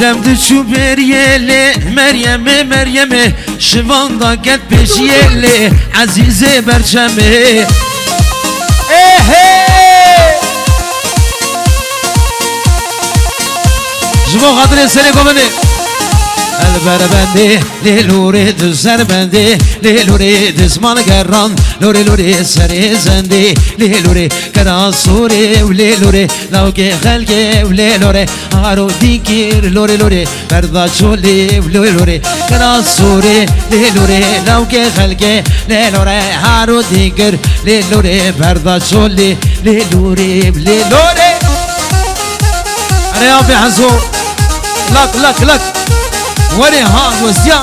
Dilem düşü beriyeli Meryem'e Meryem'e Şivanda get peşiyeli Azize berçemi Jmo kadre seni komedi Elber bendi Leluri düzer bendi Leluri dizman gerran Luri luri seri zendi Leluri kara suri Leluri lavge gelge Leluri Haru dikir Luri luri Berda çoli Leluri kara suri Leluri lavge gelge Leluri Haru dikir Leluri Berda çoli Leluri Leluri Araya bir hazo Lak lak lak وري ها وزيان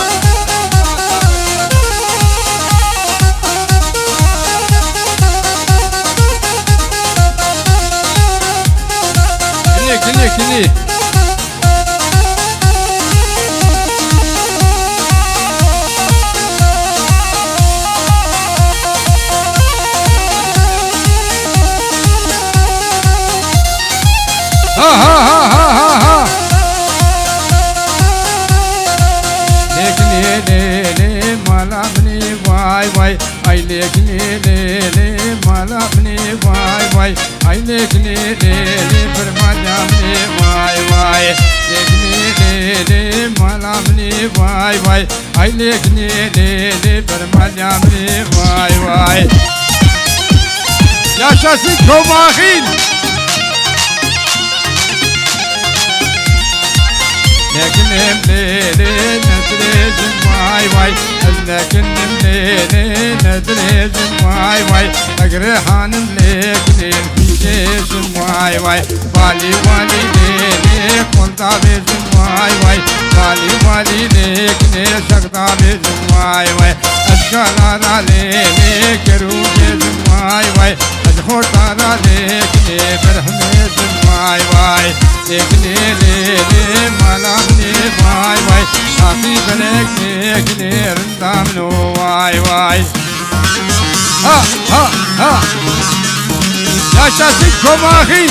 كلي ها Ay lekni lele malapni vay vay Ay lekni lele permadamni vay vay Lekni lele malapni vay vay Ay lekni lele permadamni vay vay Yaşasın Komahil Leknim lele nedrezim vay vay Leknim lele nedrezim vay vay Agrehanım leknim fişesim vay vay Vali vali lele konta bezim vay vay Vali vali lekne sakta bezim vay vay Aşkalara lele keru bezim vay vay Azhortara lekne berhmezim vay vay Lekne lele malamne vay vay Afi belek lekne rindamno vay vay Ha ha ha Yaşasın Komahil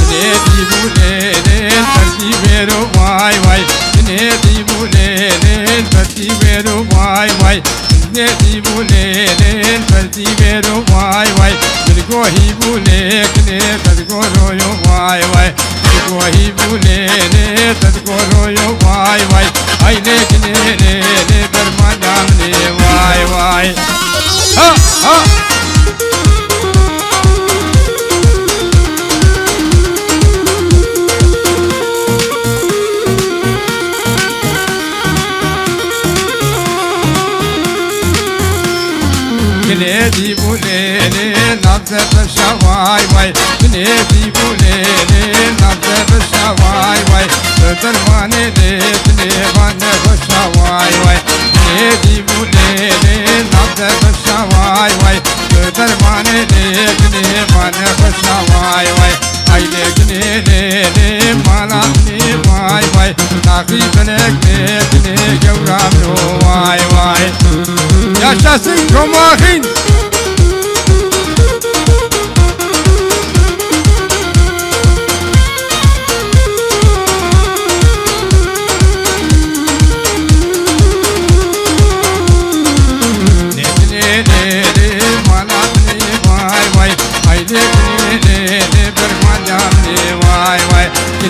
Ne di bu lele tertibero vay vay Ne di bu lele tertibero vay vay Ne di bu lele tertibero vay vay Bilgohi bu lekne tadgoroyo vay vay Bilgohi bu lele tadgoroyo vay vay Ay lekne lele bermadamne vay vay Ha ha Nedi bu lele nabze peşa vay vay Nedi bu lele nabze peşa vay vay Dermane lekne bana peşa vay vay Nedi bu lele nabze peşa vay vay Dermane lekne bana peşa vay vay Ay lekne lele malamne vay vay Nakib lekne gevramno vay vay Yaşasın Komahil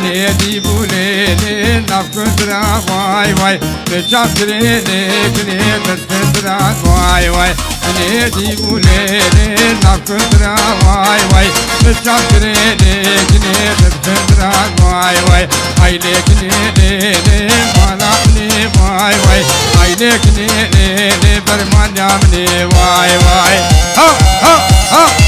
Nedi bu lele nafkıdra vay vay Beçakre lekne bedbedra vay vay Nedi bu lele nafkıdra vay vay Beçakre lekne bedbedra vay vay Ay lekne lele malapne vay vay Ay lekne lele bermadamne vay vay Ha ha ha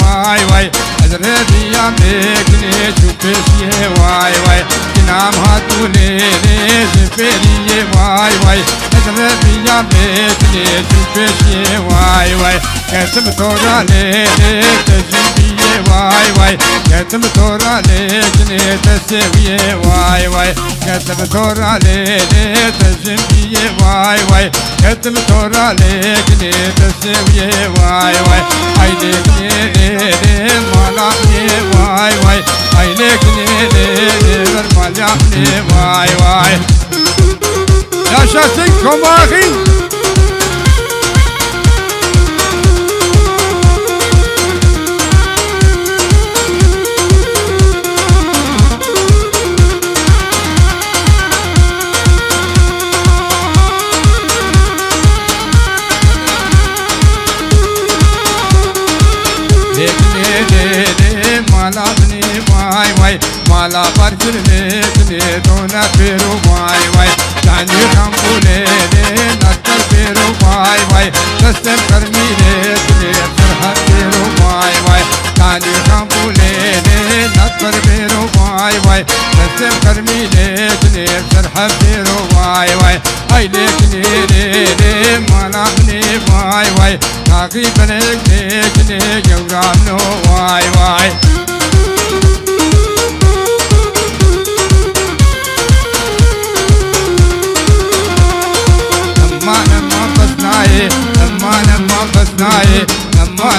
vay vay Azrediya mekne çupesiye vay vay نام هاتولي زفيري واي واي أدربي يا بيتني شوفيشي واي واي كتب تورا ليلي تجنبي واي واي كتب تورا ليلي تسوي واي واي كتب تورا ليلي تجنبي واي واي كتب تورا ليلي تسوي واي واي عينيك ليلي مالعني واي واي عينيك ليلي مالعني واي واي يا شاسنكم اخي مالابني واي واي مالا برجل ليتني دون بيرو واي واي يعني خمبولي نتر بيرو واي واي تستم كرمي ليتني ترها بيرو واي واي يعني خمبولي نتر بيرو واي واي تستم كرمي ليتني ترها بيرو واي واي هاي ليكني ليلي مالابني واي واي تاقي بلك ليكني جورامنو واي واي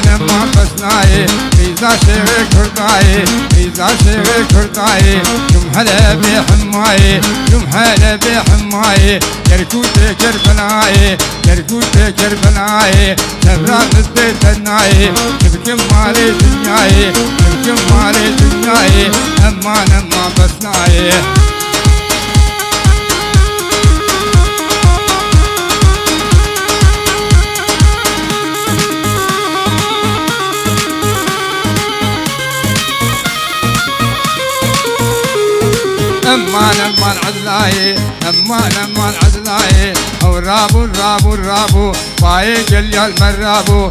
لما قصناي إذا شيخ كرداي إذا شيخ كرداي جمحلة بحماي جمحلة بحماي يركوت كربناي يركوت كربناي سبرا مدت الناي تبكي مالي دنياي تبكي مالي دنياي لما قصناي أمان عدلاي أمان عدلاي أو رابو باي جليال مرابو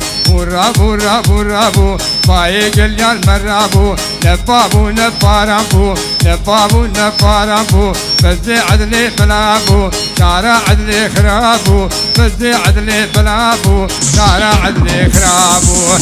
رابو باي جليال مرابو نبارابو بزي عدلي بلابو شارع عدلي خرابو بزي عدلي بلابو شارع عدلي خرابو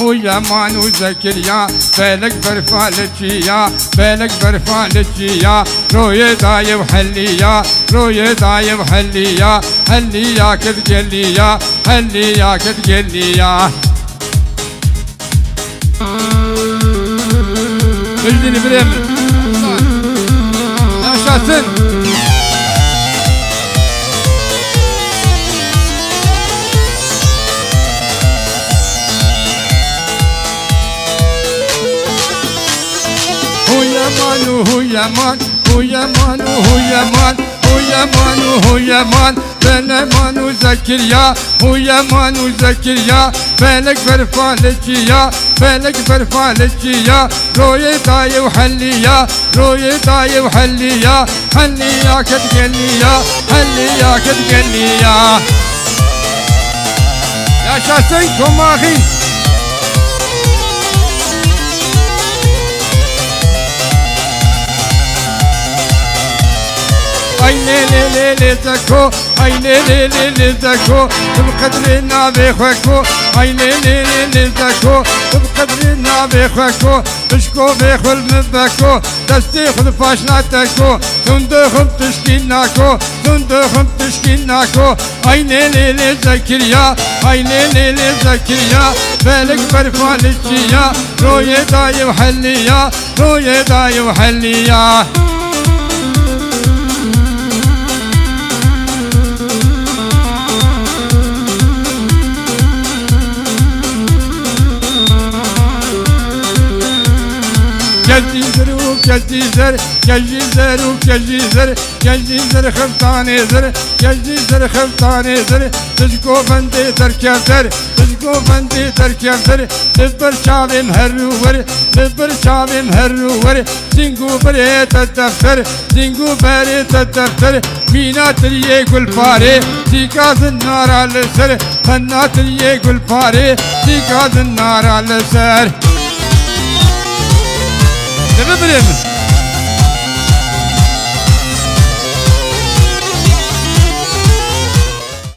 هو يمانو زكريا بالك برفالتشيا روي داي وحليا هليا كتقليا بجدني بريمن يا شاسن هو يمان بلمانو زكريا بالك برفالتشيا روي داي وحليا هليا كتقليا يا شاسنكم اخي ليلي زكو بقدرنا بخوكو ليلي زكو بقدرنا بخوكو تشكو بخل مبكو دستي خذ فاشناتكو تندخم تشكيناكو ليلي زكريا بالك برفالتشيا روي داي وحليا جلدي كجي زر كجي زر وكجي زر كجي زر خفتاني زر كجي زر خفتاني زر تشكو بندي تركفتر تشكو بندي تركفتر ببر شابم هرور ببر شابم هرور زنگو بريت الدفتر زنگو بريت الدفتر مينا تريه قل فاري تيكاز النار على السر فنا تريه قل فاري تيكاز النار على السر.